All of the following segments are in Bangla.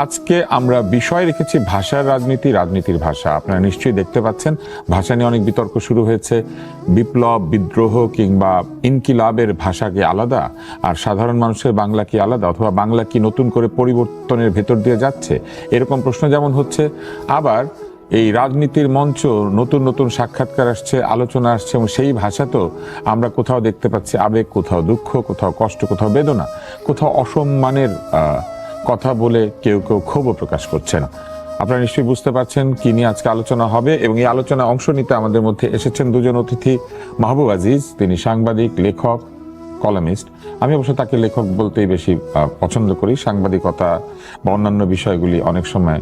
আজকে আমরা বিষয় রেখেছি ভাষার রাজনীতি, রাজনীতির ভাষা। আপনারা নিশ্চয়ই দেখতে পাচ্ছেন ভাষা নিয়ে অনেক বিতর্ক শুরু হয়েছে। বিপ্লব, বিদ্রোহ কিংবা ইনকিলাবের ভাষা কি আলাদা, আর সাধারণ মানুষের বাংলা কি আলাদা, অথবা বাংলা কি নতুন করে পরিবর্তনের ভেতর দিয়ে যাচ্ছে, এরকম প্রশ্ন যেমন হচ্ছে, আবার এই রাজনীতির মঞ্চ নতুন নতুন সাক্ষাৎকার আসছে, আলোচনা আসছে, এবং সেই ভাষা তো আমরা কোথাও দেখতে পাচ্ছি আবেগ, কোথাও দুঃখ, কোথাও কষ্ট, কোথাও বেদনা, কোথাও অসম্মানের কথা বলে কেউ কেউ ক্ষোভও প্রকাশ করছেন। আপনারা নিশ্চয়ই বুঝতে পারছেন কি নিয়ে আজকে আলোচনা হবে, এবং এই আলোচনায় অংশ নিতে আমাদের মধ্যে এসেছেন দুজন অতিথি। মাহবুব আজিজ, তিনি সাংবাদিক, লেখক, কলামিস্ট। আমি অবশ্য তাকে লেখক বলতেই বেশি পছন্দ করি। সাংবাদিকতা বা অন্যান্য বিষয়গুলি অনেক সময়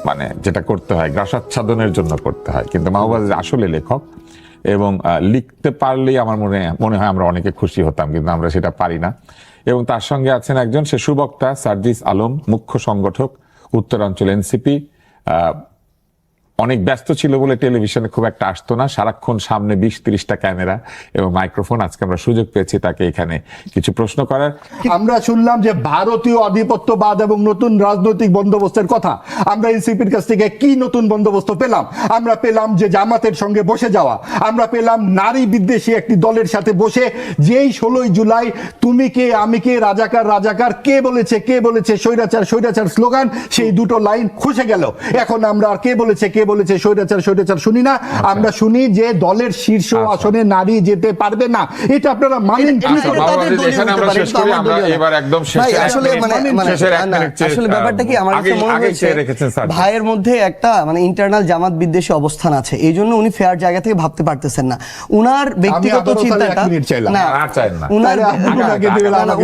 মানে যেটা করতে হয় গ্রাসাচ্ছাদনের জন্য করতে হয়, কিন্তু মাহবুব আজিজ আসলে লেখক, এবং লিখতে পারলেই আমার মনে হয় আমরা অনেকে খুশি হতাম, কিন্তু আমরা সেটা পারি না। এবং তার সঙ্গে আছেন একজন সে সুবক্তা, সার্জিস আলম, মুখ্য সংগঠক, উত্তরাঞ্চল এনসিপি। অনেক ব্যস্ত ছিল বলে টেলিভিশনে খুব একটা আসতো না, সারাক্ষণ সামনে 20-30টা ক্যামেরা এবং মাইক্রোফোন। আজকে আমরা সুযোগ পেয়েছি তাকে এখানে কিছু প্রশ্ন করার। আমরা শুনলাম যে ভারতীয় আধিপত্যবাদ এবং নতুন রাজনৈতিক বন্দোবস্তের কথা। আমরা এনসিপির কাছ থেকে কি নতুন বন্দোবস্ত পেলাম? আমরা পেলাম যে জামাতের সঙ্গে বসে যাওয়া, আমরা পেলাম নারী বিদ্বেষী একটি দলের সাথে বসে, যেই 16 জুলাই তুমি কে আমি কে, রাজাকার রাজাকার, কে বলেছে স্বৈরাচার স্বৈরাচার স্লোগান, সেই দুটো লাইন খসে গেল। এখন আমরা আর কে বলেছে স্বৈরাচার স্বৈরাচার শুনি না, আমরা শুনি যে দলের শীর্ষ আসনে নারী যেতে পারবে না। এটা আপনারা মানেন কি? আসলে ব্যাপারটা কি, আমার কাছে মনে হয়েছে ভাইয়ের মধ্যে একটা মানে ইন্টারনাল জামাত বিদ্বেষী অবস্থান আছে, এই জন্য উনি ফেয়ার জায়গা থেকে ভাবতে পারতেছেন না। উনার ব্যক্তিগত চিন্তাটা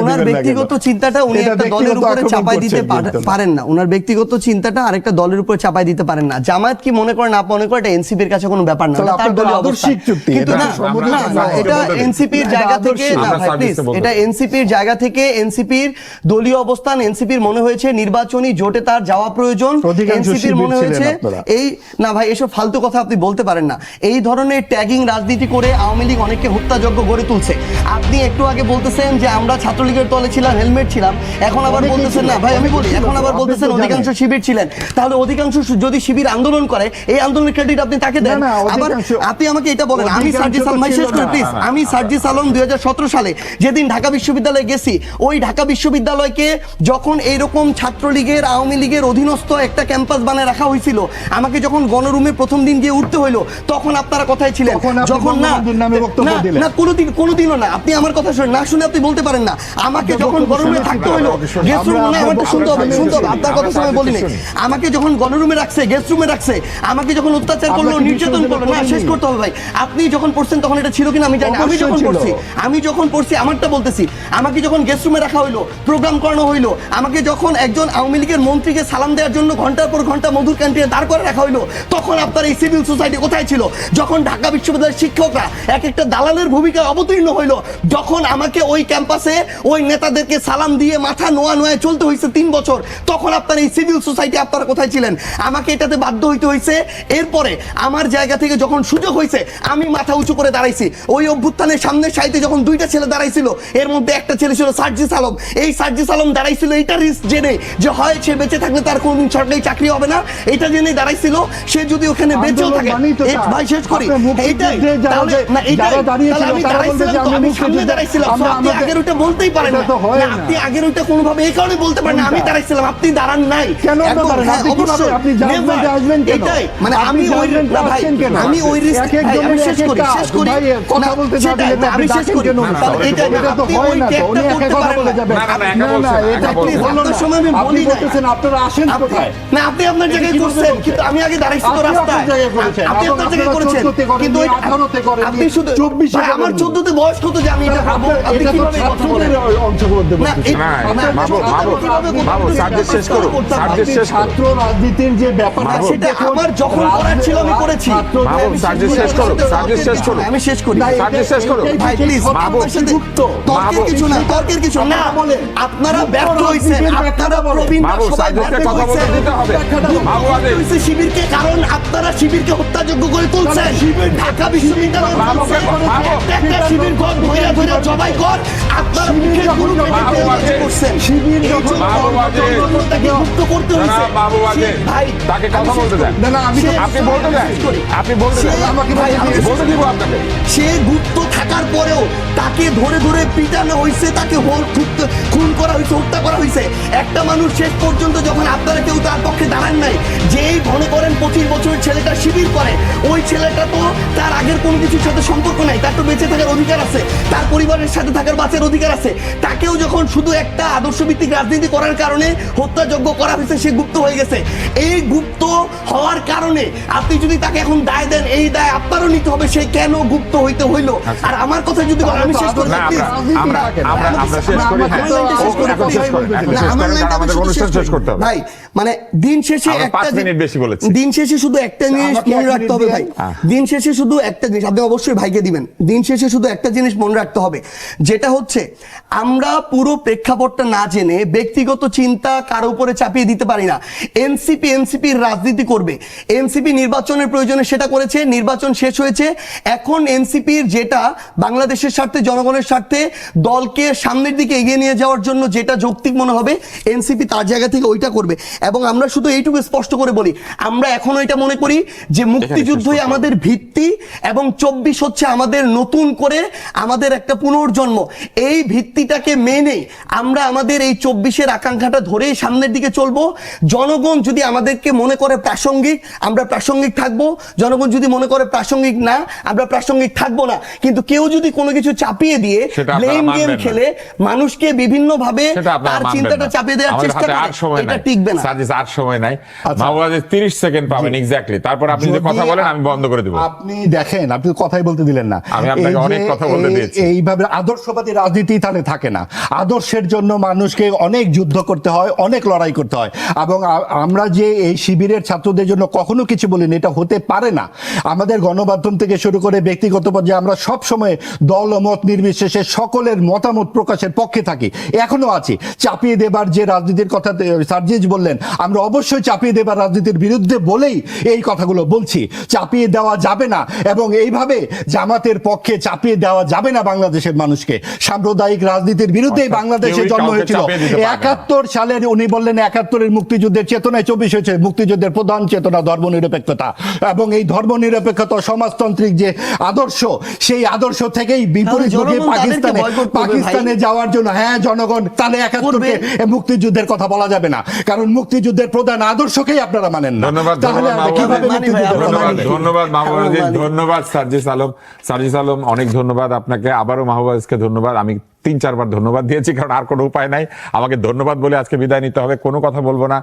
উনার ব্যক্তিগত চিন্তাটা উনি একটা দলের উপরে চাপাই দিতে পারেন না। উনার ব্যক্তিগত চিন্তাটা আরেকটা দলের উপরে চাপাই দিতে পারেন না। জামায়াত কি মনে করে না মনে করে, এটা এনসিপির কাছে কোনো ব্যাপার না, তার দলীয় অবস্থান। কিন্তু না, এটা এনসিপির জায়গা থেকে না ভাই, প্লিজ, এটা এনসিপির জায়গা থেকে এনসিপির দলীয় অবস্থান। এনসিপির মনে হয়েছে নির্বাচনী জোটে তার যাওয়া প্রয়োজন। এনসিপির মনে হয়েছে এই না ভাই, এসব ফালতু কথা আপনি বলতে পারেন না। এই ধরনের ট্যাগিং রাজনীতি করে আওয়ামী লীগ অনেককে হত্যাযজ্ঞ গড়ে তুলছে। আপনি একটু আগে বলতেছেন যে আমরা ছাত্রলীগের দলে ছিলাম, হেলমেট ছিলাম, এখন আবার বলতেছেন না ভাই, আমি বলি, এখন আবার বলতেছেন অধিকাংশ শিবির ছিলেন। তাহলে অধিকাংশ যদি শিবির আন্দোলন করে, এই আন্দোলনের ক্রেডিট আপনি তাকে দেন। আবার আপনি আমাকে এটা বলেন, আমি সার্জিস আলম, ভাই শেষ করি প্লিজ, আমি সার্জিস আলম 2017 সালে যেদিন ঢাকা বিশ্ববিদ্যালয়ে গেছি, ওই ঢাকা বিশ্ববিদ্যালয়কে যখন এইরকম ছাত্রলীগের আওয়ামী লীগের অধীনস্থ একটা ক্যাম্পাস বানায় রাখা হয়েছিল, আমাকে যখন গণরুমে প্রথম দিন গিয়ে উঠতে হইলো, তখন আপনারা কথাই ছিলেন, যখন না কোনোদিনও না, আপনি আমার কথা না শুনে আপনি বলতে পারেন না। আমাকে যখন গণরুমে থাকতে হইলো, গেস্ট রুম, আমাকে শুনতে হবে, আপনার কথা সময় বলিনি, আমাকে যখন গণরুমে রাখছে, গেস্ট রুমে রাখছে, আমাকে যখন অত্যাচার করলো, নির্যাতন করলো, না শেষ করতে হবে ভাই। আপনি যখন পড়ছেন তখন এটা ছিল কিনা আমি জানি না, আমি যখন পড়ছি আমারটা বলতেছি। আমাকে যখন গেস্ট রুমে রাখা হইলো, প্রোগ্রাম করানো হইলো, আমাকে যখন একজন আওয়ামী লীগের মন্ত্রীকে সালাম দেওয়ার জন্য ঘন্টার পর ঘন্টা মধুর ক্যান্টিনে দাঁড় করে রাখা হইলো, তখন আপনার এই সিভিল সোসাইটি কোথায় ছিল? যখন ঢাকা বিশ্ববিদ্যালয়ের শিক্ষকরা এক একটা দালালের ভূমিকায় অবতীর্ণ হইলো, যখন আমাকে ওই ক্যাম্পাসে ওই নেতাদেরকে সালাম দিয়ে মাথা নোয়ায় চলতে হয়েছে 3 বছর, তখন আপনার এই সিভিল সোসাইটি আপনারা কোথায় ছিলেন? আমাকে এটাতে বাধ্য হইতে হয়েছে। এরপরে আমার জায়গা থেকে যখন সুযোগ হয়েছে, আমি মাথা উঁচু করে দাঁড়াইছি। ওই অভ্যুত্থানের সামনের সাইডে যখন 2টা ছেলে দাঁড়াইছিল, এর মধ্যে একটা ছেলে ছিল সার্জিস আলম। এই সার্জিস আলম দাঁড়াইছিল এইটা রিস্ক জেনে যে হয় সে বেঁচে থাকলে তার কোনদিন সরকারি চাকরি হবে না, এটা জেনে দাঁড়াইছিল। সে যদি ওখানে বেঁচেও থাকে, ভাই শেষ করি, এইটাই তাহলে না, এইটাই আমি দাঁড়াইছিলাম, আমি সামনে দাঁড়াইছিলাম। আপনি আগের ওইটা বলতেই পারেন না, আপনি আগের ওইটা কোনোভাবে এই কারণে বলতে পারেন না, আমি দাঁড়াইছিলাম, আপনি দাঁড়ান নাই। কেন দাঁড়ান? আপনি জাজমেন্টে আসবেন কেন? এটাই মানে আমি ওই আমি ওই রিস্ক আমি শেষ করি কথা বলতে চাইলে আমি শেষ করি কেন? এটা তো হয় না, তো উনি একা কথা বলে যাবেন। না এটা আপনি বলার সময় আমি বলি না, আপনারা আসেন কোথায়? না আপনি আপনার জায়গায় করছেন, কিন্তু আমি আগে দাঁড়াইছি তো রাস্তায়। আপনি আপনার জায়গায় করেছেন, কিন্তু 18তে করেন, আপনি শুধু 24 আমার 14তে বয়স কত যে আমি এটা ভাবো? আপনি কিভাবে কথা বলেন? অংশগ্রহণ দেব না, সার্জিস শেষ করুন, সার্জিস শেষ। ছাত্র রাজনীতির যে ব্যাপারটা সেটা আমার যখন করার ছিল আমি করেছি। মাহবুব, সার্জিস শেষ করুন, সার্জিস শেষ করুন। আমি শেষ করি। সার্জিস শেষ করুন। ভাই প্লিজ, আপনার সাথে তর্কের কিছু না, তর্কের কিছু না। আপনারা ব্যর্থ হইছেন, আপনারা প্রবীণরা মাহবুব, সবাই সার্জিসকে ব্যর্থ কথা বলতে হইছেন। দিতে হবে। মাহবুব ব্যর্থ আদিল, হইছে শিবিরকে, কারণ আপনারা শিবিরকে হত্যাযোগ্য করে তুলছেন। ঢাকা বিশ্ববিদ্যালয় একটা শিবির ঘর ধইরা ধইরা জবাই কর, আপনারা মুখের গুরু মাহবুব আদিল, করছেন। মাহবুব আদিল, তাকে মুক্ত করতে হইছে। জনাব মাহবুব আদিল, ভাই তাকে কথা বলতে দেন। না, আমি তো- আপনি বলতে দেন, আপনি বলতে দেন। আমাকে ভাই, আমি বলতে দিব আপনাকে। সে গুপ্ত থাকার পরেও তাকে ধরে ধরে পিটানো হয়েছে, তাকে খুন করা হয়েছে, হত্যা করা হয়েছে। একটা মানুষ শেষ পর্যন্ত যখন আপনারা কেউ তার পক্ষে দাঁড়ান নাই, যেই মনে করেন 25 বছরের ছেলেটা শিবির করে, ওই ছেলেটা তো তার আগের কোনো কিছুর সাথে সম্পর্ক নাই, তার তো বেঁচে থাকার অধিকার আছে, তার পরিবারের সাথে থাকার বাঁচার অধিকার আছে। তাকেও যখন শুধু একটা আদর্শভিত্তিক রাজনীতি করার কারণে হত্যাযোগ্য করা হয়েছে, সে গুপ্ত হয়ে গেছে। এই গুপ্ত হওয়ার কারণে আপনি যদি তাকে এখন দায় দেন, এই দায় আপনারও নিতে হবে, সে কেন গুপ্ত হইতে হইলো। আর আমার কথা যদি বলেন, আমি শেষ করতে না, আমরা শেষ করি। হ্যাঁ, এখন শেষ করেন, এখন শেষ করেন, কারণ আমাদের অনুষ্ঠান শেষ করতে হবে। ভাই মানে দিন শেষে আমরা একটা 5 মিনিট বেশি বলেছি। দিন শেষে শুধু একটা জিনিস আমাকে মনে 1 রাখতে হবে মিনিট ভাই, দিন। দিন শেষে শুধু একটা জিনিস আপনি অবশ্যই ভাইকে দিবেন। দিন শেষে শুধু একটা জিনিস মনে রাখতে হবে, যেটা হচ্ছে আমরা পুরো প্রেক্ষাপটটা না জেনে ব্যক্তিগত চিন্তা কারো উপরে চাপিয়ে দিতে পারি না। এনসিপির রাজনীতি করবে, এনসিপি নির্বাচনের প্রয়োজনে সেটা করেছে, নির্বাচন শেষ হয়েছে। এখন এনসিপির যেটা বাংলাদেশের স্বার্থে, জনগণের স্বার্থে, দলকে সামনের দিকে এগিয়ে নিয়ে যাওয়ার জন্য যেটা যৌক্তিক মনে হবে, এনসিপি তার জায়গা থেকে ওইটা করবে। এবং আমরা শুধু এইটুকু স্পষ্ট করে বলি, আমরা এখনো এটা মনে করি যে মুক্তিযুদ্ধই আমাদের ভিত্তি এবং 24 হচ্ছে আমাদের নতুন করে আমাদের একটা পুনর্জন্ম। এই ভিত্তিটাকে মেনে আমরা আমাদের এই 24-এর আকাঙ্ক্ষাটা ধরে সামনের দিকে চলবো। জনগণ যদি আমাদেরকে মনে করে প্রাসঙ্গিক, আমরা প্রাসঙ্গিক থাকবো। জনগণ যদি মনে করে প্রাসঙ্গিক না, আমরা প্রাসঙ্গিক থাকবো না। কিন্তু কেউ যদি কোনো কিছু চাপিয়ে দিয়ে ব্লেম গেম খেলে মানুষকে বিভিন্ন ভাবে তার চিন্তাটা চাপিয়ে দেওয়ার চেষ্টা করে, এটা টিকবে না। সার্জিস, আর সময় নাই। মাহবুব আদিল 30 সেকেন্ড পাবেন এক্স্যাক্টলি, তারপর আপনি যদি কথা বলেন আমি বন্ধ করে দেব। আপনি দেখেন, আপনি কথাই বলতে দিলেন না। আমি আপনাকে এই যে অনেক কথা বলতে দিয়েছি। এইভাবে আদর্শবাদী রাজনীতি তাহলে থাকে না। আদর্শের জন্য মানুষকে অনেক যুদ্ধ করতে হয়, অনেক লড়াই করতে হয়। এবং আমরা যে এই শিবিরের ছাত্রদের জন্য কখনো কিছু বলিনি, এটা হতে পারে না। আমাদের গণমাধ্যম থেকে শুরু করে ব্যক্তিগত পর্যায়ে আমরা সব সময় দল ও মত নির্বিশেষে সকলের মতামত প্রকাশের পক্ষে থাকি, এখনো আছি। চাপিয়ে দেবার যে রাজনীতির কথা সার্জিস বললেন, আমরা অবশ্যই চাপিয়ে দেবার রাজনীতির বিরুদ্ধে বলেই এই কথাগুলো বলছি। চাপিয়ে দেওয়া যাবে না, এবং এইভাবে জামাতের পক্ষে চাপিয়ে দেওয়া যাবে না বাংলাদেশের মানুষকে। সাম্প্রদায়িক রাজনীতির বিরুদ্ধেই বাংলাদেশের জন্ম হয়েছিল। 71 সালের উনি বললেন 71-এর মুক্তিযুদ্ধের চেতনায় 24 হয়েছে। মুক্তিযুদ্ধের প্রধান চেতনা ধর্মনিরপেক্ষতা, এবং এই ধর্মনিরপেক্ষতা সমাজতান্ত্রিক যে আদর্শ, সেই আদর্শ থেকেই বিপরীতমুখী পাকিস্তানে যাওয়ার জন্য, হ্যাঁ জনগণ, তাহলে 71-কে মুক্তিযুদ্ধের কথা বলা যাবে না, কারণ মুক্তিযুদ্ধের প্রধান আদর্শকেই আপনারা মানেন না। তাহলে আমরা কিভাবে মুক্তিযুদ্ধের কথা বলবো? ধন্যবাদ মাহবুব আদিল, ধন্যবাদ সার্জিস আলম। সার্জিস আলম, অনেক ধন্যবাদ আপনাকে। আবারও মাহবুব আদিলকে ধন্যবাদ। আমি 3-4 বার ধন্যবাদ দিয়েছি, কারণ আর কোনো উপায় নাই, আমাকে ধন্যবাদ বলে আজকে বিদায় নিতে হবে, কোনো কথা বলবো না।